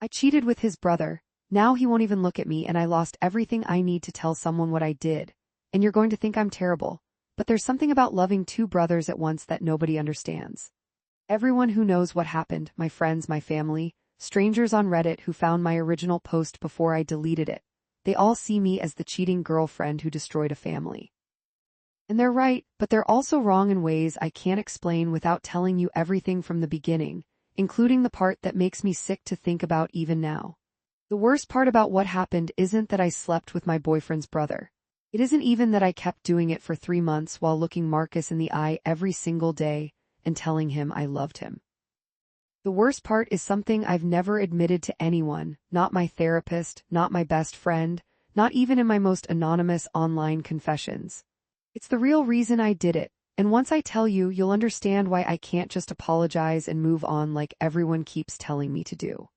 I cheated with his brother. Now he won't even look at me and I lost everything I need to tell someone what I did. And you're going to think I'm terrible. But there's something about loving two brothers at once that nobody understands. Everyone who knows what happened, my friends, my family, strangers on Reddit who found my original post before I deleted it, they all see me as the cheating girlfriend who destroyed a family. And they're right, but they're also wrong in ways I can't explain without telling you everything from the beginning, including the part that makes me sick to think about even now. The worst part about what happened isn't that I slept with my boyfriend's brother. It isn't even that I kept doing it for 3 months while looking Marcus in the eye every single day and telling him I loved him. The worst part is something I've never admitted to anyone, not my therapist, not my best friend, not even in my most anonymous online confessions. It's the real reason I did it, and once I tell you, you'll understand why I can't just apologize and move on like everyone keeps telling me to do.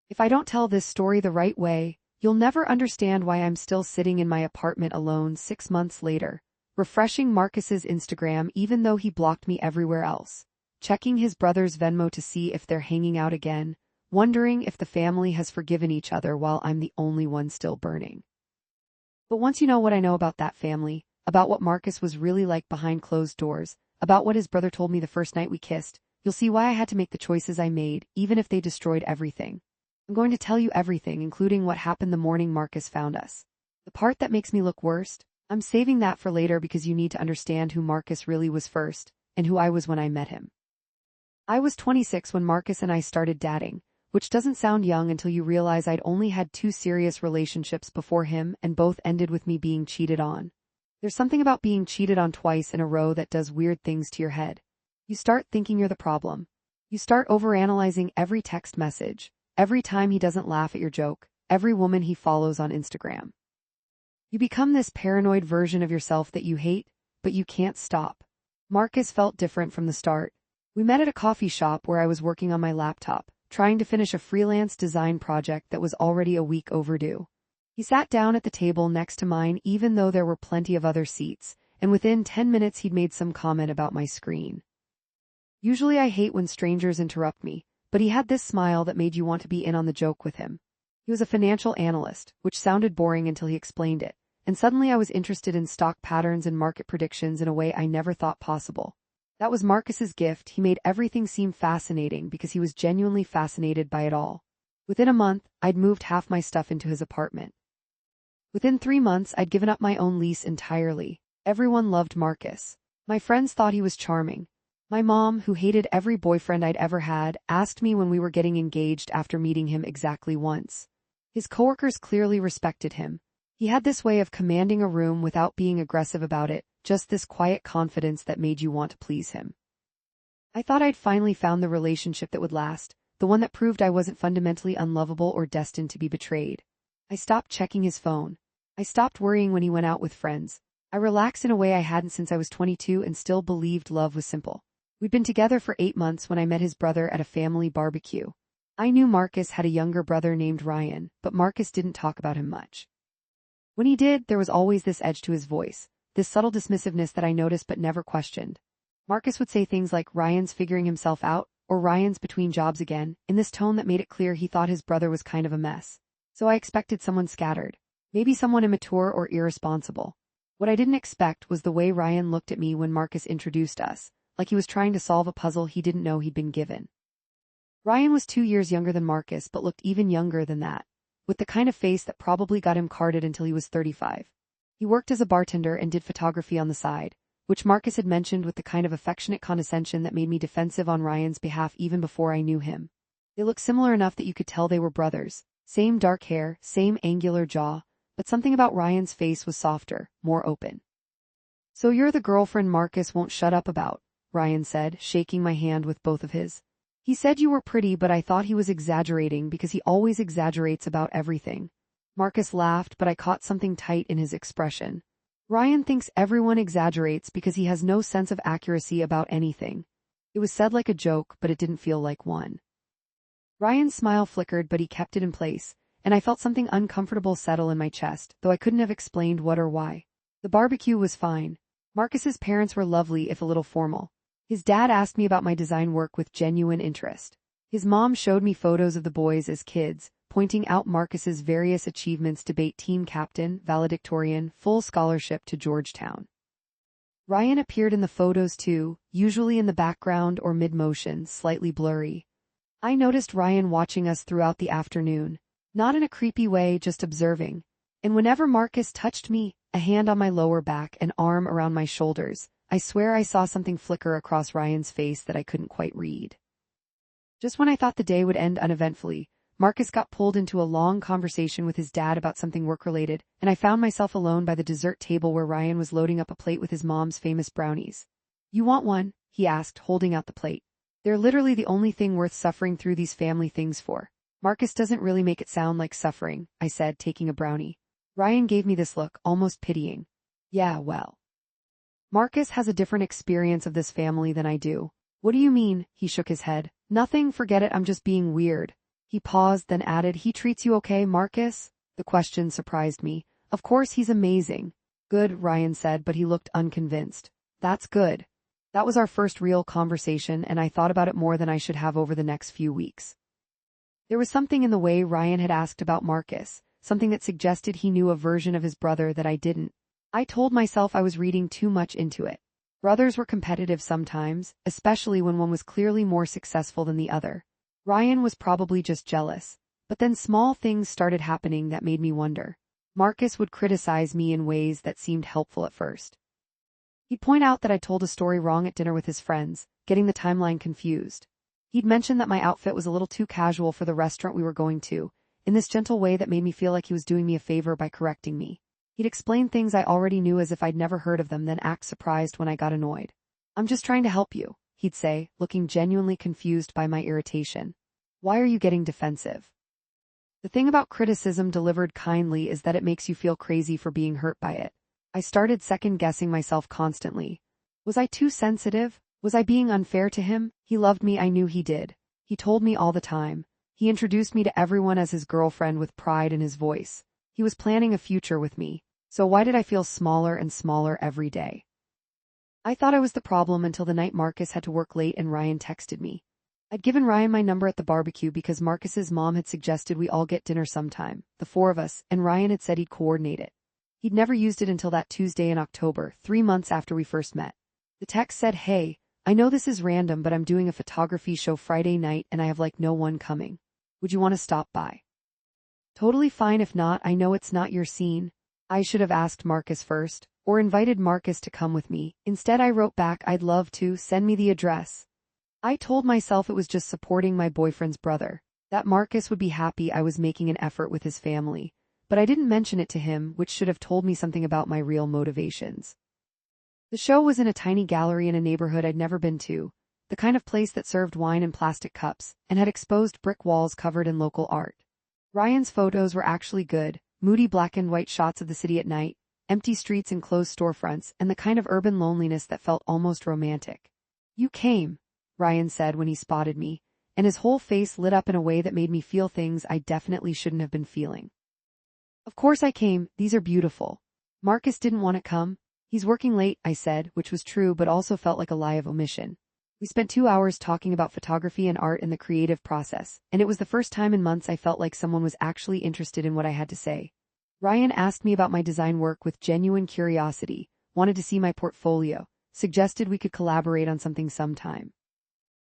If I don't tell this story the right way, you'll never understand why I'm still sitting in my apartment alone 6 months later, refreshing Marcus's Instagram even though he blocked me everywhere else, checking his brother's Venmo to see if they're hanging out again, wondering if the family has forgiven each other while I'm the only one still burning. But once you know what I know about that family, about what Marcus was really like behind closed doors, about what his brother told me the first night we kissed, you'll see why I had to make the choices I made, even if they destroyed everything. I'm going to tell you everything, including what happened the morning Marcus found us. The part that makes me look worst, I'm saving that for later because you need to understand who Marcus really was first, and who I was when I met him. I was 26 when Marcus and I started dating, which doesn't sound young until you realize I'd only had 2 serious relationships before him and both ended with me being cheated on. There's something about being cheated on twice in a row that does weird things to your head. You start thinking you're the problem. You start overanalyzing every text message, every time he doesn't laugh at your joke, every woman he follows on Instagram. You become this paranoid version of yourself that you hate, but you can't stop. Marcus felt different from the start. We met at a coffee shop where I was working on my laptop, trying to finish a freelance design project that was already a week overdue. He sat down at the table next to mine even though there were plenty of other seats, and within 10 minutes he'd made some comment about my screen. Usually I hate when strangers interrupt me, but he had this smile that made you want to be in on the joke with him. He was a financial analyst, which sounded boring until he explained it, and suddenly I was interested in stock patterns and market predictions in a way I never thought possible. That was Marcus's gift. He made everything seem fascinating because he was genuinely fascinated by it all. Within a month, I'd moved half my stuff into his apartment. Within 3 months, I'd given up my own lease entirely. Everyone loved Marcus. My friends thought he was charming. My mom, who hated every boyfriend I'd ever had, asked me when we were getting engaged after meeting him exactly once. His coworkers clearly respected him. He had this way of commanding a room without being aggressive about it, just this quiet confidence that made you want to please him. I thought I'd finally found the relationship that would last, the one that proved I wasn't fundamentally unlovable or destined to be betrayed. I stopped checking his phone. I stopped worrying when he went out with friends. I relaxed in a way I hadn't since I was 22 and still believed love was simple. We'd been together for 8 months when I met his brother at a family barbecue. I knew Marcus had a younger brother named Ryan, but Marcus didn't talk about him much. When he did, there was always this edge to his voice, this subtle dismissiveness that I noticed but never questioned. Marcus would say things like Ryan's figuring himself out, or Ryan's between jobs again, in this tone that made it clear he thought his brother was kind of a mess. So I expected someone scattered. Maybe someone immature or irresponsible. What I didn't expect was the way Ryan looked at me when Marcus introduced us, like he was trying to solve a puzzle he didn't know he'd been given. Ryan was 2 years younger than Marcus but looked even younger than that, with the kind of face that probably got him carded until he was 35. He worked as a bartender and did photography on the side, which Marcus had mentioned with the kind of affectionate condescension that made me defensive on Ryan's behalf even before I knew him. They looked similar enough that you could tell they were brothers, same dark hair, same angular jaw, but something about Ryan's face was softer, more open. "So you're the girlfriend Marcus won't shut up about," Ryan said, shaking my hand with both of his. "He said you were pretty, but I thought he was exaggerating because he always exaggerates about everything." Marcus laughed, but I caught something tight in his expression. Ryan thinks everyone exaggerates because he has no sense of accuracy about anything. It was said like a joke, but it didn't feel like one. Ryan's smile flickered, but he kept it in place, and I felt something uncomfortable settle in my chest, though I couldn't have explained what or why. The barbecue was fine. Marcus's parents were lovely if a little formal. His dad asked me about my design work with genuine interest. His mom showed me photos of the boys as kids, pointing out Marcus's various achievements: debate team captain, valedictorian, full scholarship to Georgetown. Ryan appeared in the photos too, usually in the background or mid-motion, slightly blurry. I noticed Ryan watching us throughout the afternoon, not in a creepy way, just observing. And whenever Marcus touched me, a hand on my lower back, an arm around my shoulders, I swear I saw something flicker across Ryan's face that I couldn't quite read. Just when I thought the day would end uneventfully, Marcus got pulled into a long conversation with his dad about something work-related, and I found myself alone by the dessert table where Ryan was loading up a plate with his mom's famous brownies. "You want one?" he asked, holding out the plate. "They're literally the only thing worth suffering through these family things for." "Marcus doesn't really make it sound like suffering," I said, taking a brownie. Ryan gave me this look, almost pitying. "Yeah, well, Marcus has a different experience of this family than I do." "What do you mean?" He shook his head. "Nothing, forget it, I'm just being weird." He paused, then added, "He treats you okay, Marcus?" The question surprised me. "Of course, he's amazing." "Good," Ryan said, but he looked unconvinced. "That's good." That was our first real conversation, and I thought about it more than I should have over the next few weeks. There was something in the way Ryan had asked about Marcus, something that suggested he knew a version of his brother that I didn't. I told myself I was reading too much into it. Brothers were competitive sometimes, especially when one was clearly more successful than the other. Ryan was probably just jealous, but then small things started happening that made me wonder. Marcus would criticize me in ways that seemed helpful at first. He'd point out that I told a story wrong at dinner with his friends, getting the timeline confused. He'd mention that my outfit was a little too casual for the restaurant we were going to, in this gentle way that made me feel like he was doing me a favor by correcting me. He'd explain things I already knew as if I'd never heard of them, then act surprised when I got annoyed. "I'm just trying to help you," he'd say, looking genuinely confused by my irritation. "Why are you getting defensive?" The thing about criticism delivered kindly is that it makes you feel crazy for being hurt by it. I started second-guessing myself constantly. Was I too sensitive? Was I being unfair to him? He loved me, I knew he did. He told me all the time. He introduced me to everyone as his girlfriend with pride in his voice. He was planning a future with me. So why did I feel smaller and smaller every day? I thought I was the problem until the night Marcus had to work late and Ryan texted me. I'd given Ryan my number at the barbecue because Marcus's mom had suggested we all get dinner sometime, the four of us, and Ryan had said he'd coordinate it. He'd never used it until that Tuesday in October, 3 months after we first met. The text said, "Hey, I know this is random, but I'm doing a photography show Friday night and I have like no one coming. Would you want to stop by?" "Totally fine if not, I know it's not your scene." I should have asked Marcus first, or invited Marcus to come with me. Instead I wrote back, "I'd love to, send me the address." I told myself it was just supporting my boyfriend's brother, that Marcus would be happy I was making an effort with his family, but I didn't mention it to him, which should have told me something about my real motivations. The show was in a tiny gallery in a neighborhood I'd never been to, the kind of place that served wine in plastic cups, and had exposed brick walls covered in local art. Ryan's photos were actually good, moody black and white shots of the city at night, empty streets and closed storefronts, and the kind of urban loneliness that felt almost romantic. "You came," Ryan said when he spotted me, and his whole face lit up in a way that made me feel things I definitely shouldn't have been feeling. "Of course I came, these are beautiful." "Marcus didn't want to come?" "He's working late," I said, which was true but also felt like a lie of omission. We spent 2 hours talking about photography and art and the creative process, and it was the first time in months I felt like someone was actually interested in what I had to say. Ryan asked me about my design work with genuine curiosity, wanted to see my portfolio, suggested we could collaborate on something sometime.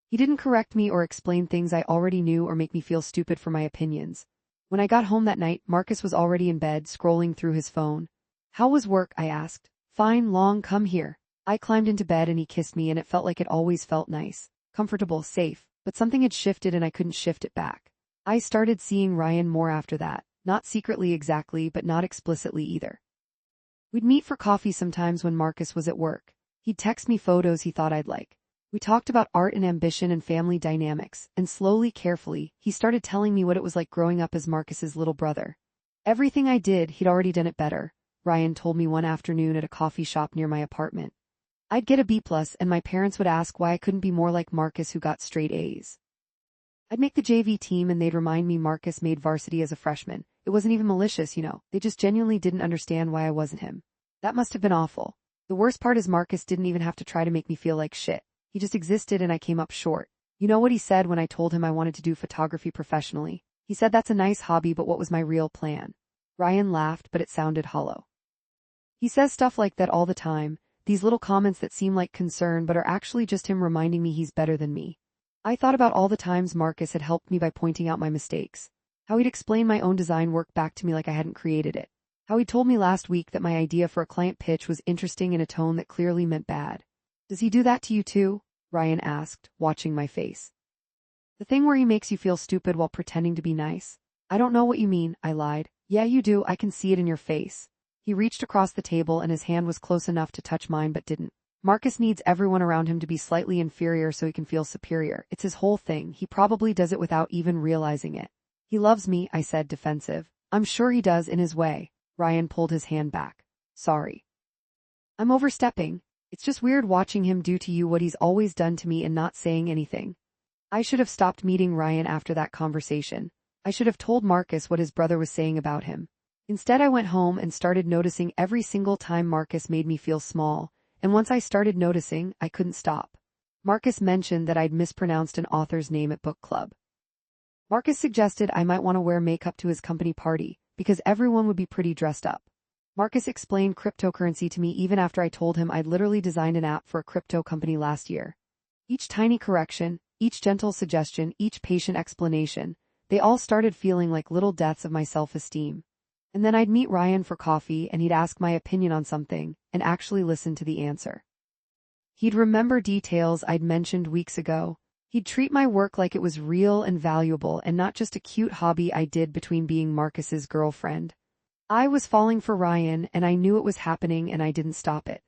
He didn't correct me or explain things I already knew or make me feel stupid for my opinions. When I got home that night, Marcus was already in bed, scrolling through his phone. "How was work?" I asked. "Fine, long, come here." I climbed into bed and he kissed me, and it felt like it always felt nice, comfortable, safe, but something had shifted and I couldn't shift it back. I started seeing Ryan more after that, not secretly exactly, but not explicitly either. We'd meet for coffee sometimes when Marcus was at work. He'd text me photos he thought I'd like. We talked about art and ambition and family dynamics, and slowly, carefully, he started telling me what it was like growing up as Marcus's little brother. Everything I did, he'd already done it better, Ryan told me one afternoon at a coffee shop near my apartment. I'd get a B+, and my parents would ask why I couldn't be more like Marcus, who got straight A's. I'd make the JV team and they'd remind me Marcus made varsity as a freshman. It wasn't even malicious, they just genuinely didn't understand why I wasn't him. That must have been awful. The worst part is Marcus didn't even have to try to make me feel like shit. He just existed and I came up short. You know what he said when I told him I wanted to do photography professionally? He said that's a nice hobby, but what was my real plan? Ryan laughed, but it sounded hollow. He says stuff like that all the time, these little comments that seem like concern but are actually just him reminding me he's better than me. I thought about all the times Marcus had helped me by pointing out my mistakes. How he'd explain my own design work back to me like I hadn't created it. How he told me last week that my idea for a client pitch was interesting in a tone that clearly meant bad. Does he do that to you too? Ryan asked, watching my face. The thing where he makes you feel stupid while pretending to be nice? I don't know what you mean, I lied. Yeah, you do, I can see it in your face. He reached across the table and his hand was close enough to touch mine but didn't. Marcus needs everyone around him to be slightly inferior so he can feel superior. It's his whole thing. He probably does it without even realizing it. He loves me, I said, defensive. I'm sure he does in his way. Ryan pulled his hand back. Sorry. I'm overstepping. It's just weird watching him do to you what he's always done to me and not saying anything. I should have stopped meeting Ryan after that conversation. I should have told Marcus what his brother was saying about him. Instead, I went home and started noticing every single time Marcus made me feel small, and once I started noticing, I couldn't stop. Marcus mentioned that I'd mispronounced an author's name at book club. Marcus suggested I might want to wear makeup to his company party, because everyone would be pretty dressed up. Marcus explained cryptocurrency to me even after I told him I'd literally designed an app for a crypto company last year. Each tiny correction, each gentle suggestion, each patient explanation, they all started feeling like little deaths of my self-esteem. And then I'd meet Ryan for coffee and he'd ask my opinion on something and actually listen to the answer. He'd remember details I'd mentioned weeks ago. He'd treat my work like it was real and valuable and not just a cute hobby I did between being Marcus's girlfriend. I was falling for Ryan and I knew it was happening and I didn't stop it.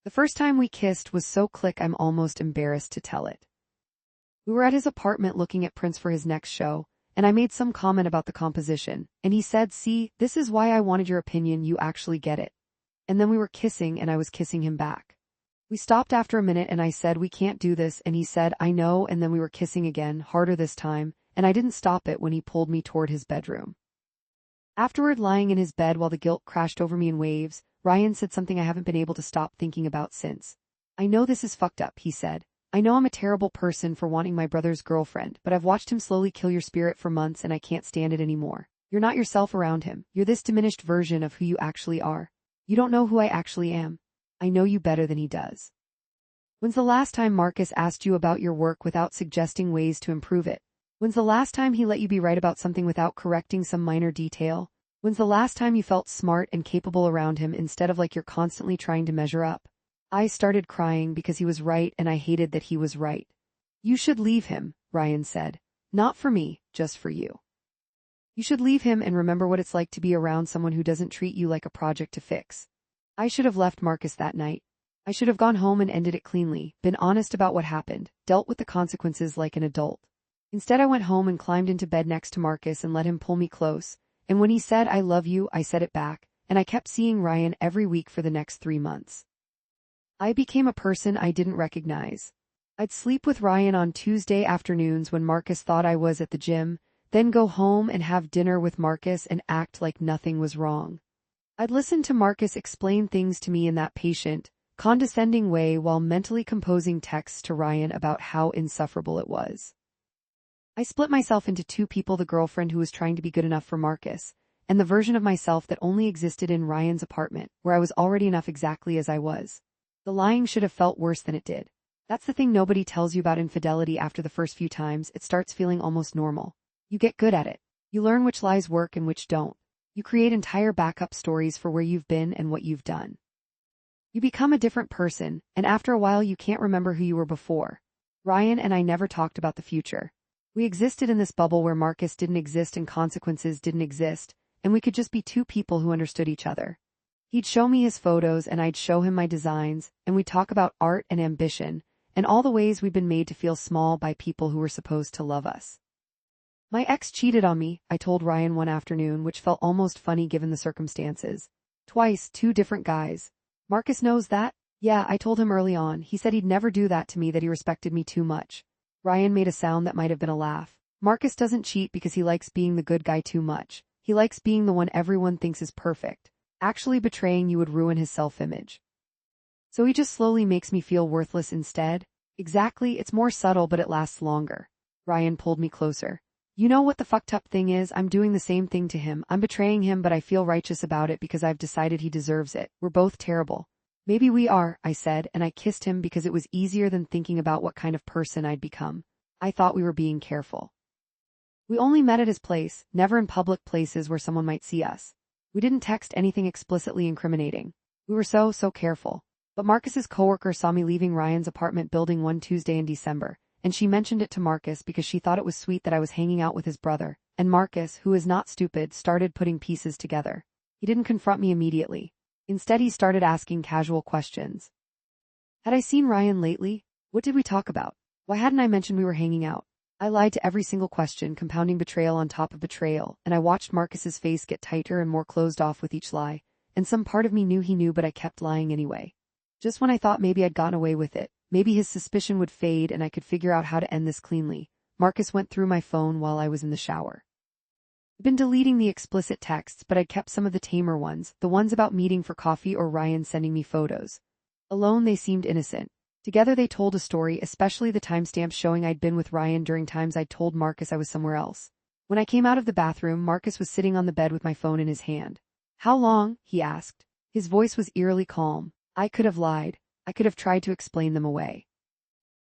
The first time we kissed was so click I'm almost embarrassed to tell it. We were at his apartment looking at prints for his next show, and I made some comment about the composition, and he said, "See, this is why I wanted your opinion, you actually get it." And then we were kissing and I was kissing him back. We stopped after a minute and I said, "We can't do this," and he said, "I know," and then we were kissing again, harder this time, and I didn't stop it when he pulled me toward his bedroom. Afterward, lying in his bed while the guilt crashed over me in waves, Ryan said something I haven't been able to stop thinking about since. "I know this is fucked up," he said. "I know I'm a terrible person for wanting my brother's girlfriend, but I've watched him slowly kill your spirit for months and I can't stand it anymore. You're not yourself around him. You're this diminished version of who you actually are. You don't know who I actually am. I know you better than he does." When's the last time Marcus asked you about your work without suggesting ways to improve it? When's the last time he let you be right about something without correcting some minor detail? When's the last time you felt smart and capable around him instead of like you're constantly trying to measure up? I started crying because he was right and I hated that he was right. "You should leave him," Ryan said. "Not for me, just for you. You should leave him and remember what it's like to be around someone who doesn't treat you like a project to fix." I should have left Marcus that night. I should have gone home and ended it cleanly, been honest about what happened, dealt with the consequences like an adult. Instead, I went home and climbed into bed next to Marcus and let him pull me close, and when he said, "I love you," I said it back, and I kept seeing Ryan every week for the next 3 months. I became a person I didn't recognize. I'd sleep with Ryan on Tuesday afternoons when Marcus thought I was at the gym, then go home and have dinner with Marcus and act like nothing was wrong. I'd listen to Marcus explain things to me in that patient, condescending way while mentally composing texts to Ryan about how insufferable it was. I split myself into two people: the girlfriend who was trying to be good enough for Marcus, and the version of myself that only existed in Ryan's apartment, where I was already enough exactly as I was. The lying should have felt worse than it did. That's the thing nobody tells you about infidelity. After the first few times, it starts feeling almost normal. You get good at it. You learn which lies work and which don't. You create entire backup stories for where you've been and what you've done. You become a different person, and after a while you can't remember who you were before. Ryan and I never talked about the future. We existed in this bubble where Marcus didn't exist and consequences didn't exist, and we could just be two people who understood each other. He'd show me his photos and I'd show him my designs, and we'd talk about art and ambition, and all the ways we'd been made to feel small by people who were supposed to love us. "My ex cheated on me," I told Ryan one afternoon, which felt almost funny given the circumstances. "Twice, 2 different guys. Marcus knows that?" "Yeah," I told him early on. "He said he'd never do that to me, that he respected me too much." Ryan made a sound that might have been a laugh. "Marcus doesn't cheat because he likes being the good guy too much. He likes being the one everyone thinks is perfect. Actually betraying you would ruin his self-image. So he just slowly makes me feel worthless instead." Exactly, it's more subtle but it lasts longer. Ryan pulled me closer. You know what the fucked up thing is? I'm doing the same thing to him. I'm betraying him, but I feel righteous about it because I've decided he deserves it. We're both terrible. Maybe we are, I said, and I kissed him because it was easier than thinking about what kind of person I'd become. I thought we were being careful. We only met at his place, never in public places where someone might see us. We didn't text anything explicitly incriminating. We were so careful. But Marcus's coworker saw me leaving Ryan's apartment building one Tuesday in December, and she mentioned it to Marcus because she thought it was sweet that I was hanging out with his brother, and Marcus, who is not stupid, started putting pieces together. He didn't confront me immediately. Instead, he started asking casual questions. Had I seen Ryan lately? What did we talk about? Why hadn't I mentioned we were hanging out? I lied to every single question, compounding betrayal on top of betrayal, and I watched Marcus's face get tighter and more closed off with each lie, and some part of me knew he knew, but I kept lying anyway. Just when I thought maybe I'd gotten away with it, maybe his suspicion would fade and I could figure out how to end this cleanly, Marcus went through my phone while I was in the shower. I'd been deleting the explicit texts, but I'd kept some of the tamer ones, the ones about meeting for coffee or Ryan sending me photos. Alone they seemed innocent. Together they told a story, especially the timestamps showing I'd been with Ryan during times I'd told Marcus I was somewhere else. When I came out of the bathroom, Marcus was sitting on the bed with my phone in his hand. How long? He asked. His voice was eerily calm. I could have lied. I could have tried to explain them away.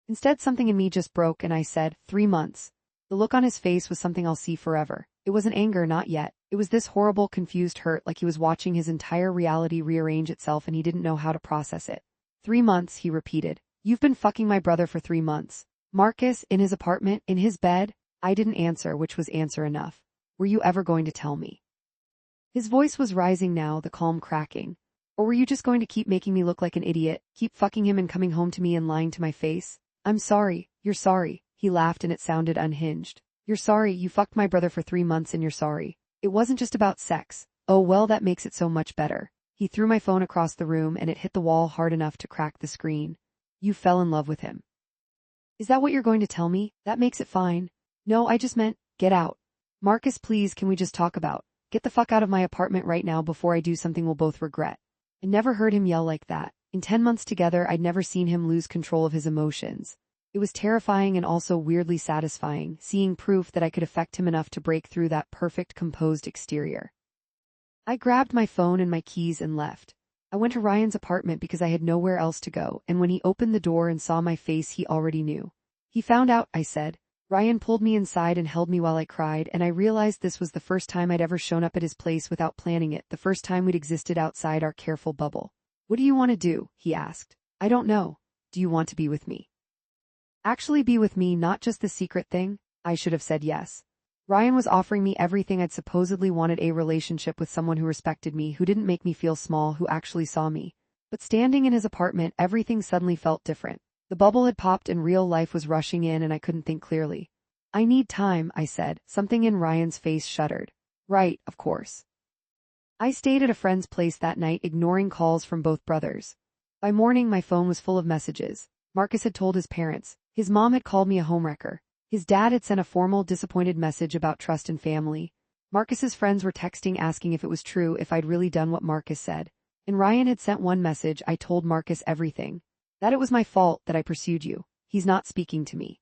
Instead, something in me just broke and I said, 3 months. The look on his face was something I'll see forever. It wasn't anger, not yet. It was this horrible, confused hurt, like he was watching his entire reality rearrange itself and he didn't know how to process it. 3 months, he repeated. You've been fucking my brother for 3 months. Marcus, in his apartment, in his bed? I didn't answer, which was answer enough. Were you ever going to tell me? His voice was rising now, the calm cracking. Or were you just going to keep making me look like an idiot, keep fucking him and coming home to me and lying to my face? I'm sorry, you're sorry. He laughed and it sounded unhinged. You're sorry, you fucked my brother for 3 months and you're sorry. It wasn't just about sex. Oh well, that makes it so much better. He threw my phone across the room and it hit the wall hard enough to crack the screen. You fell in love with him. Is that what you're going to tell me? That makes it fine. No, I just meant, get out. Marcus, please, can we just talk about, get the fuck out of my apartment right now before I do something we'll both regret. I never heard him yell like that. In 10 months together, I'd never seen him lose control of his emotions. It was terrifying and also weirdly satisfying, seeing proof that I could affect him enough to break through that perfect, composed exterior. I grabbed my phone and my keys and left. I went to Ryan's apartment because I had nowhere else to go, and when he opened the door and saw my face, he already knew. He found out, I said. Ryan pulled me inside and held me while I cried, and I realized this was the first time I'd ever shown up at his place without planning it, the first time we'd existed outside our careful bubble. What do you want to do? He asked. I don't know. Do you want to be with me? Actually be with me, not just the secret thing? I should have said yes. Ryan was offering me everything I'd supposedly wanted, a relationship with someone who respected me, who didn't make me feel small, who actually saw me. But standing in his apartment, everything suddenly felt different. The bubble had popped and real life was rushing in and I couldn't think clearly. I need time, I said. Something in Ryan's face shuddered. Right, of course. I stayed at a friend's place that night, ignoring calls from both brothers. By morning, my phone was full of messages. Marcus had told his parents. His mom had called me a homewrecker. His dad had sent a formal, disappointed message about trust and family. Marcus's friends were texting asking if it was true, if I'd really done what Marcus said. And Ryan had sent one message. I told Marcus everything. That it was my fault, that I pursued you. He's not speaking to me.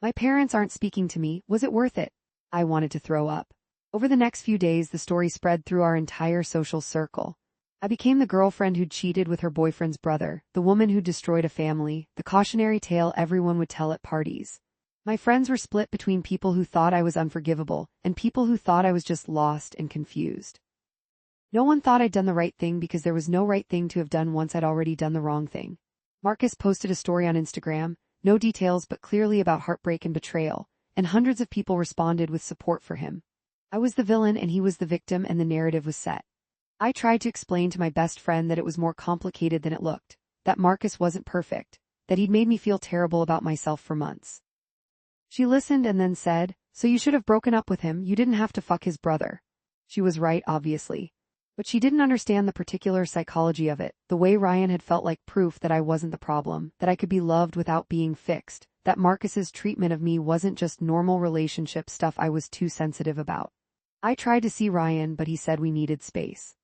My parents aren't speaking to me. Was it worth it? I wanted to throw up. Over the next few days, the story spread through our entire social circle. I became the girlfriend who'd cheated with her boyfriend's brother, the woman who'd destroyed a family, the cautionary tale everyone would tell at parties. My friends were split between people who thought I was unforgivable and people who thought I was just lost and confused. No one thought I'd done the right thing because there was no right thing to have done once I'd already done the wrong thing. Marcus posted a story on Instagram, no details but clearly about heartbreak and betrayal, and hundreds of people responded with support for him. I was the villain and he was the victim and the narrative was set. I tried to explain to my best friend that it was more complicated than it looked, that Marcus wasn't perfect, that he'd made me feel terrible about myself for months. She listened and then said, so you should have broken up with him, you didn't have to fuck his brother. She was right, obviously. But she didn't understand the particular psychology of it, the way Ryan had felt like proof that I wasn't the problem, that I could be loved without being fixed, that Marcus's treatment of me wasn't just normal relationship stuff I was too sensitive about. I tried to see Ryan, but he said we needed space.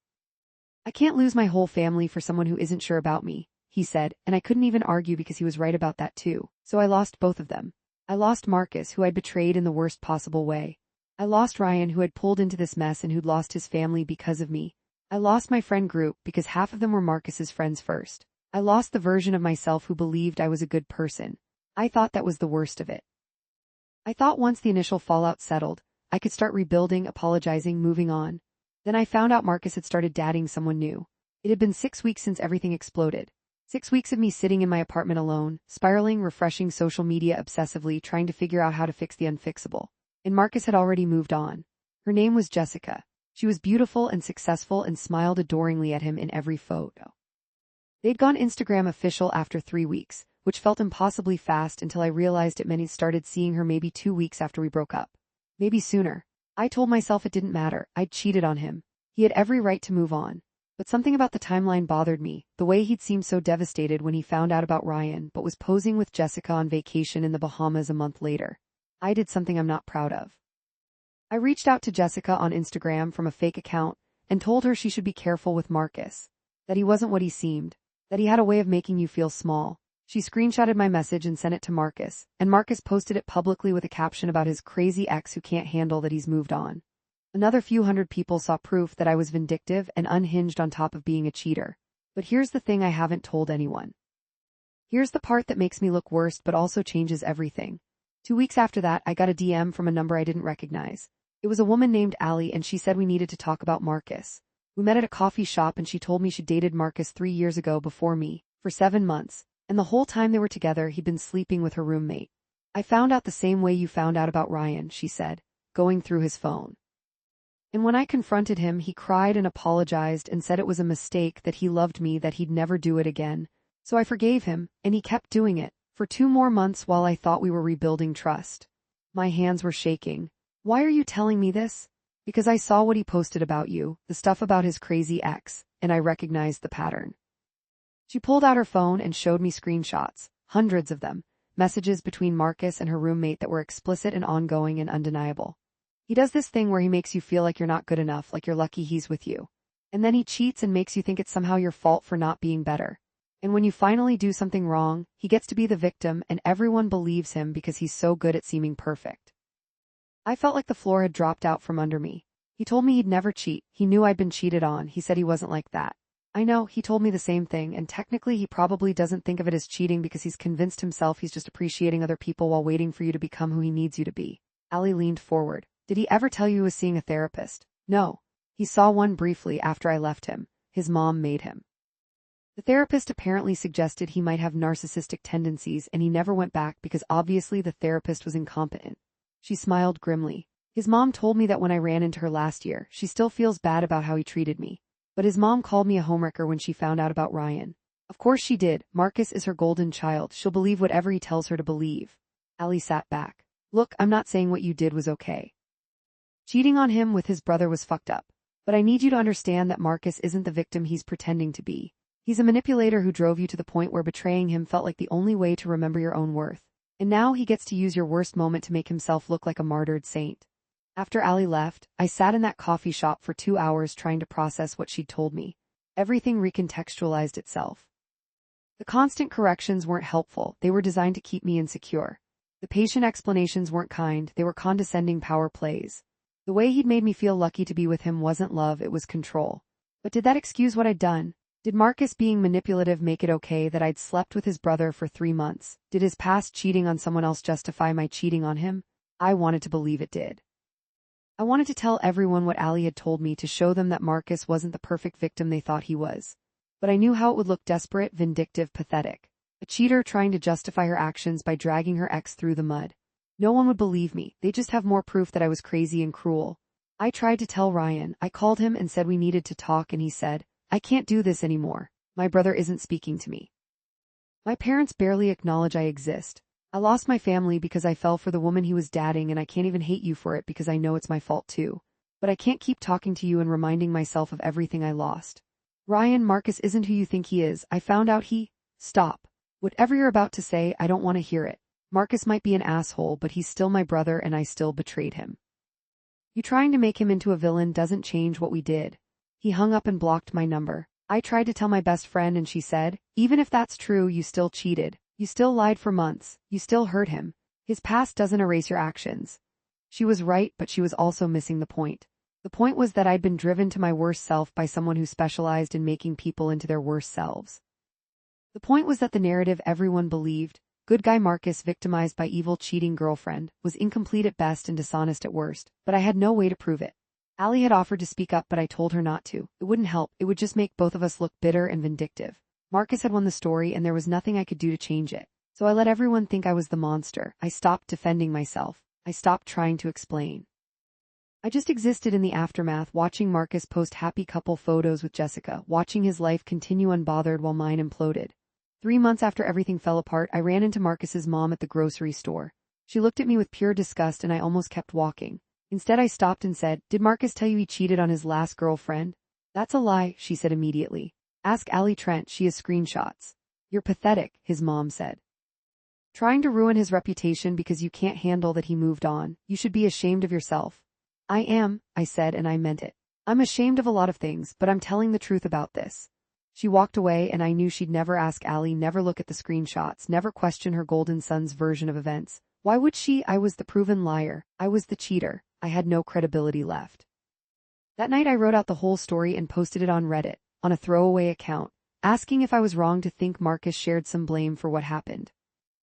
I can't lose my whole family for someone who isn't sure about me, he said, and I couldn't even argue because he was right about that too. So I lost both of them. I lost Marcus, who I'd betrayed in the worst possible way. I lost Ryan, who had pulled into this mess and who'd lost his family because of me. I lost my friend group because half of them were Marcus's friends first. I lost the version of myself who believed I was a good person. I thought that was the worst of it. I thought once the initial fallout settled, I could start rebuilding, apologizing, moving on. Then I found out Marcus had started dating someone new. It had been 6 weeks since everything exploded. 6 weeks of me sitting in my apartment alone, spiraling, refreshing social media obsessively, trying to figure out how to fix the unfixable. And Marcus had already moved on. Her name was Jessica. She was beautiful and successful and smiled adoringly at him in every photo. They'd gone Instagram official after 3 weeks, which felt impossibly fast until I realized it meant he started seeing her maybe 2 weeks after we broke up. Maybe sooner. I told myself it didn't matter. I'd cheated on him. He had every right to move on. But something about the timeline bothered me, the way he'd seemed so devastated when he found out about Ryan but was posing with Jessica on vacation in the Bahamas a month later. I did something I'm not proud of. I reached out to Jessica on Instagram from a fake account and told her she should be careful with Marcus, that he wasn't what he seemed, that he had a way of making you feel small. She screenshotted my message and sent it to Marcus, and Marcus posted it publicly with a caption about his crazy ex who can't handle that he's moved on. Another few hundred people saw proof that I was vindictive and unhinged on top of being a cheater. But here's the thing I haven't told anyone. Here's the part that makes me look worse but also changes everything. 2 weeks after that, I got a DM from a number I didn't recognize. It was a woman named Allie, and she said we needed to talk about Marcus. We met at a coffee shop and she told me she dated Marcus 3 years ago before me, for 7 months, and the whole time they were together he'd been sleeping with her roommate. I found out the same way you found out about Ryan, she said, going through his phone. And when I confronted him, he cried and apologized and said it was a mistake, that he loved me, that he'd never do it again. So I forgave him, and he kept doing it, for 2 more months while I thought we were rebuilding trust. My hands were shaking. Why are you telling me this? Because I saw what he posted about you, the stuff about his crazy ex, and I recognized the pattern. She pulled out her phone and showed me screenshots, hundreds of them, messages between Marcus and her roommate that were explicit and ongoing and undeniable. He does this thing where he makes you feel like you're not good enough, like you're lucky he's with you. And then he cheats and makes you think it's somehow your fault for not being better. And when you finally do something wrong, he gets to be the victim and everyone believes him because he's so good at seeming perfect. I felt like the floor had dropped out from under me. He told me he'd never cheat. He knew I'd been cheated on. He said he wasn't like that. I know, he told me the same thing, and technically he probably doesn't think of it as cheating because he's convinced himself he's just appreciating other people while waiting for you to become who he needs you to be. Allie leaned forward. Did he ever tell you he was seeing a therapist? No. He saw one briefly after I left him. His mom made him. The therapist apparently suggested he might have narcissistic tendencies, and he never went back because obviously the therapist was incompetent. She smiled grimly. His mom told me that when I ran into her last year, she still feels bad about how he treated me. But his mom called me a homewrecker when she found out about Ryan. Of course she did. Marcus is her golden child. She'll believe whatever he tells her to believe. Allie sat back. Look, I'm not saying what you did was okay. Cheating on him with his brother was fucked up. But I need you to understand that Marcus isn't the victim he's pretending to be. He's a manipulator who drove you to the point where betraying him felt like the only way to remember your own worth. And now he gets to use your worst moment to make himself look like a martyred saint. After Allie left, I sat in that coffee shop for 2 hours trying to process what she'd told me. Everything recontextualized itself. The constant corrections weren't helpful. They were designed to keep me insecure. The patient explanations weren't kind. They were condescending power plays. The way he'd made me feel lucky to be with him wasn't love, it was control. But did that excuse what I'd done? Did Marcus being manipulative make it okay that I'd slept with his brother for 3 months? Did his past cheating on someone else justify my cheating on him? I wanted to believe it did. I wanted to tell everyone what Allie had told me, to show them that Marcus wasn't the perfect victim they thought he was. But I knew how it would look: desperate, vindictive, pathetic. A cheater trying to justify her actions by dragging her ex through the mud. No one would believe me. They'd just have more proof that I was crazy and cruel. I tried to tell Ryan. I called him and said we needed to talk, and he said, I can't do this anymore. My brother isn't speaking to me. My parents barely acknowledge I exist. I lost my family because I fell for the woman he was dating, and I can't even hate you for it because I know it's my fault too. But I can't keep talking to you and reminding myself of everything I lost. Ryan, Marcus isn't who you think he is. I found out he... Stop. Whatever you're about to say, I don't want to hear it. Marcus might be an asshole, but he's still my brother and I still betrayed him. You trying to make him into a villain doesn't change what we did. He hung up and blocked my number. I tried to tell my best friend and she said, even if that's true, you still cheated. You still lied for months. You still hurt him. His past doesn't erase your actions. She was right, but she was also missing the point. The point was that I'd been driven to my worst self by someone who specialized in making people into their worst selves. The point was that the narrative everyone believed, good guy Marcus victimized by evil cheating girlfriend, was incomplete at best and dishonest at worst, but I had no way to prove it. Allie had offered to speak up, but I told her not to. It wouldn't help. It would just make both of us look bitter and vindictive. Marcus had won the story and there was nothing I could do to change it. So I let everyone think I was the monster. I stopped defending myself. I stopped trying to explain. I just existed in the aftermath, watching Marcus post happy couple photos with Jessica, watching his life continue unbothered while mine imploded. 3 months after everything fell apart, I ran into Marcus's mom at the grocery store. She looked at me with pure disgust and I almost kept walking. Instead I stopped and said, "Did Marcus tell you he cheated on his last girlfriend?" "That's a lie," she said immediately. "Ask Allie Trent, she has screenshots." "You're pathetic," his mom said. "Trying to ruin his reputation because you can't handle that he moved on. You should be ashamed of yourself." "I am," I said, and I meant it. "I'm ashamed of a lot of things, but I'm telling the truth about this." She walked away and I knew she'd never ask Allie, never look at the screenshots, never question her golden son's version of events. Why would she? I was the proven liar. I was the cheater. I had no credibility left. That night I wrote out the whole story and posted it on Reddit, on a throwaway account, asking if I was wrong to think Marcus shared some blame for what happened.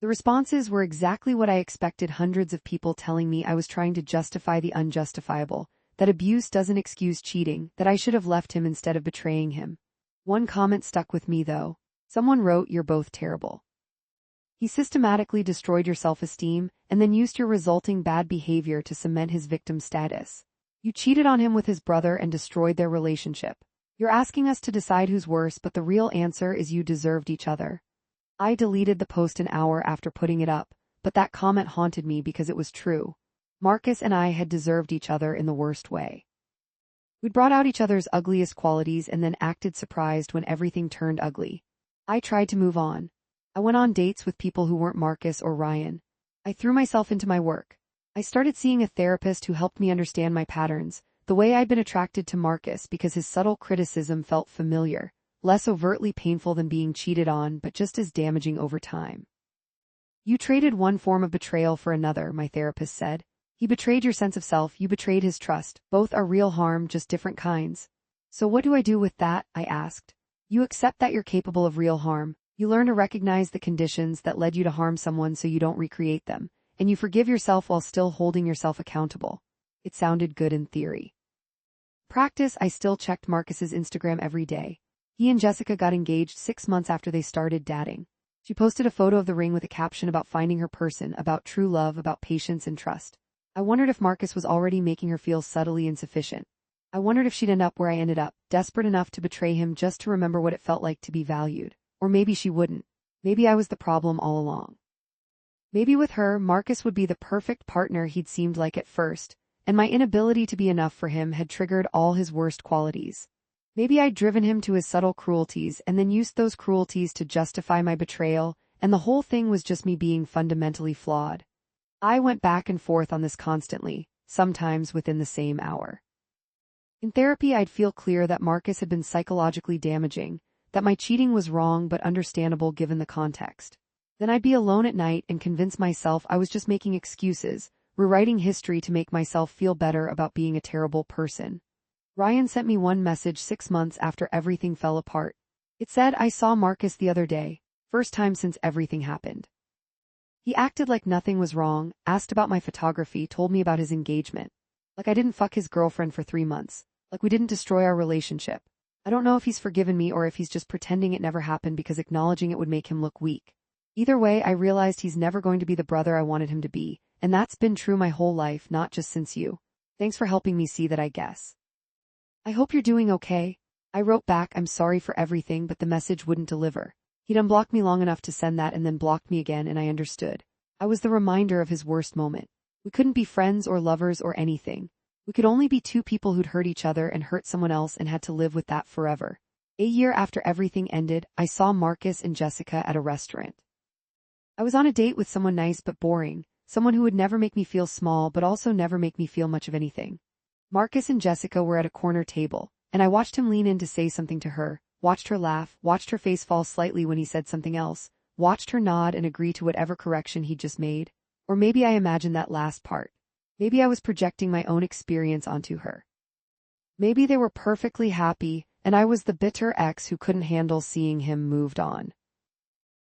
The responses were exactly what I expected, hundreds of people telling me I was trying to justify the unjustifiable, that abuse doesn't excuse cheating, that I should have left him instead of betraying him. One comment stuck with me though. Someone wrote, "You're both terrible. He systematically destroyed your self-esteem and then used your resulting bad behavior to cement his victim status. You cheated on him with his brother and destroyed their relationship. You're asking us to decide who's worse, but the real answer is you deserved each other." I deleted the post an hour after putting it up, but that comment haunted me because it was true. Marcus and I had deserved each other in the worst way. We'd brought out each other's ugliest qualities and then acted surprised when everything turned ugly. I tried to move on. I went on dates with people who weren't Marcus or Ryan. I threw myself into my work. I started seeing a therapist who helped me understand my patterns, the way I'd been attracted to Marcus because his subtle criticism felt familiar, less overtly painful than being cheated on, but just as damaging over time. "You traded one form of betrayal for another," my therapist said. "He betrayed your sense of self, you betrayed his trust. Both are real harm, just different kinds." "So what do I do with that?" I asked. "You accept that you're capable of real harm. You learn to recognize the conditions that led you to harm someone so you don't recreate them, and you forgive yourself while still holding yourself accountable." It sounded good in theory. Practice, I still checked Marcus's Instagram every day. He and Jessica got engaged 6 months after they started dating. She posted a photo of the ring with a caption about finding her person, about true love, about patience and trust. I wondered if Marcus was already making her feel subtly insufficient. I wondered if she'd end up where I ended up, desperate enough to betray him just to remember what it felt like to be valued. Or maybe she wouldn't. Maybe I was the problem all along. Maybe with her, Marcus would be the perfect partner he'd seemed like at first, and my inability to be enough for him had triggered all his worst qualities. Maybe I'd driven him to his subtle cruelties and then used those cruelties to justify my betrayal, and the whole thing was just me being fundamentally flawed. I went back and forth on this constantly, sometimes within the same hour. In therapy, I'd feel clear that Marcus had been psychologically damaging, that my cheating was wrong but understandable given the context. Then I'd be alone at night and convince myself I was just making excuses, rewriting history to make myself feel better about being a terrible person. Ryan sent me one message 6 months after everything fell apart. It said, "I saw Marcus the other day, first time since everything happened." He acted like nothing was wrong, asked about my photography, told me about his engagement. Like I didn't fuck his girlfriend for 3 months. Like we didn't destroy our relationship. I don't know if he's forgiven me or if he's just pretending it never happened because acknowledging it would make him look weak. Either way, I realized he's never going to be the brother I wanted him to be, and that's been true my whole life, not just since you. Thanks for helping me see that, I guess. "I hope you're doing okay." I wrote back, "I'm sorry for everything," but the message wouldn't deliver. He'd unblocked me long enough to send that and then blocked me again, and I understood. I was the reminder of his worst moment. We couldn't be friends or lovers or anything. We could only be two people who'd hurt each other and hurt someone else and had to live with that forever. A year after everything ended, I saw Marcus and Jessica at a restaurant. I was on a date with someone nice but boring, someone who would never make me feel small but also never make me feel much of anything. Marcus and Jessica were at a corner table, and I watched him lean in to say something to her, watched her laugh, watched her face fall slightly when he said something else, watched her nod and agree to whatever correction he'd just made. Or maybe I imagined that last part. Maybe I was projecting my own experience onto her. Maybe they were perfectly happy, and I was the bitter ex who couldn't handle seeing him moved on.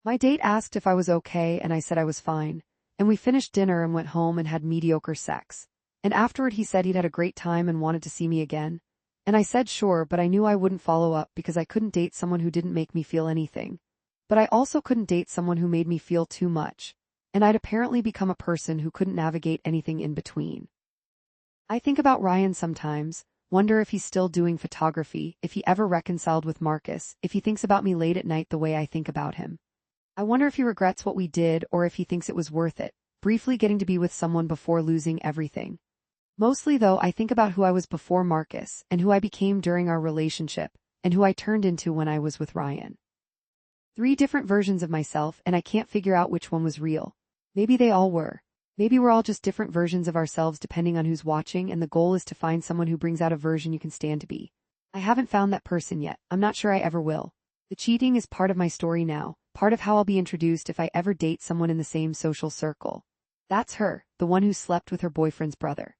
My date asked if I was okay, and I said I was fine, and we finished dinner and went home and had mediocre sex. And afterward he said he'd had a great time and wanted to see me again. And I said sure, but I knew I wouldn't follow up because I couldn't date someone who didn't make me feel anything. But I also couldn't date someone who made me feel too much. And I'd apparently become a person who couldn't navigate anything in between. I think about Ryan sometimes, wonder if he's still doing photography, if he ever reconciled with Marcus, if he thinks about me late at night the way I think about him. I wonder if he regrets what we did or if he thinks it was worth it, briefly getting to be with someone before losing everything. Mostly though, I think about who I was before Marcus and who I became during our relationship and who I turned into when I was with Ryan. 3 different versions of myself, and I can't figure out which one was real. Maybe they all were. Maybe we're all just different versions of ourselves depending on who's watching, and the goal is to find someone who brings out a version you can stand to be. I haven't found that person yet. I'm not sure I ever will. The cheating is part of my story now, part of how I'll be introduced if I ever date someone in the same social circle. That's her, the one who slept with her boyfriend's brother.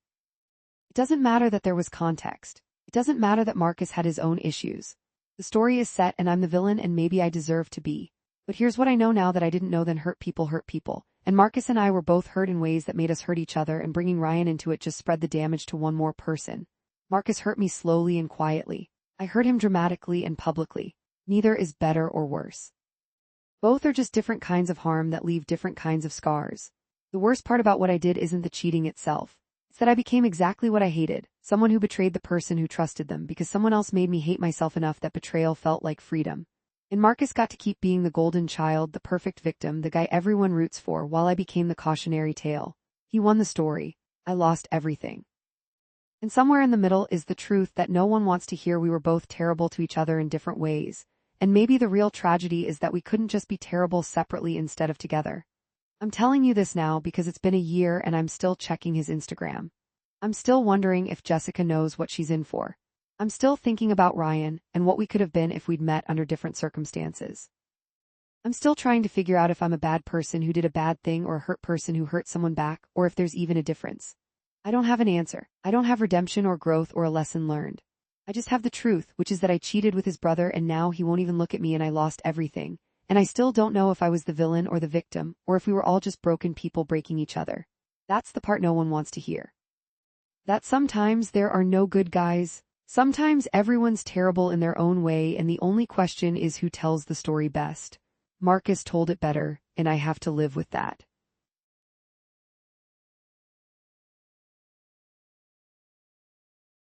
It doesn't matter that there was context. It doesn't matter that Marcus had his own issues. The story is set and I'm the villain, and maybe I deserve to be. But here's what I know now that I didn't know then: hurt people, and Marcus and I were both hurt in ways that made us hurt each other, and bringing Ryan into it just spread the damage to one more person. Marcus hurt me slowly and quietly. I hurt him dramatically and publicly. Neither is better or worse. Both are just different kinds of harm that leave different kinds of scars. The worst part about what I did isn't the cheating itself. It's that I became exactly what I hated, someone who betrayed the person who trusted them because someone else made me hate myself enough that betrayal felt like freedom. And Marcus got to keep being the golden child, the perfect victim, the guy everyone roots for, while I became the cautionary tale. He won the story. I lost everything. And somewhere in the middle is the truth that no one wants to hear: we were both terrible to each other in different ways. And maybe the real tragedy is that we couldn't just be terrible separately instead of together. I'm telling you this now because it's been a year and I'm still checking his Instagram. I'm still wondering if Jessica knows what she's in for. I'm still thinking about Ryan and what we could have been if we'd met under different circumstances. I'm still trying to figure out if I'm a bad person who did a bad thing or a hurt person who hurt someone back, or if there's even a difference. I don't have an answer. I don't have redemption or growth or a lesson learned. I just have the truth, which is that I cheated with his brother and now he won't even look at me and I lost everything. And I still don't know if I was the villain or the victim, or if we were all just broken people breaking each other. That's the part no one wants to hear. That sometimes there are no good guys. Sometimes everyone's terrible in their own way, and the only question is who tells the story best. Marcus told it better, and I have to live with that.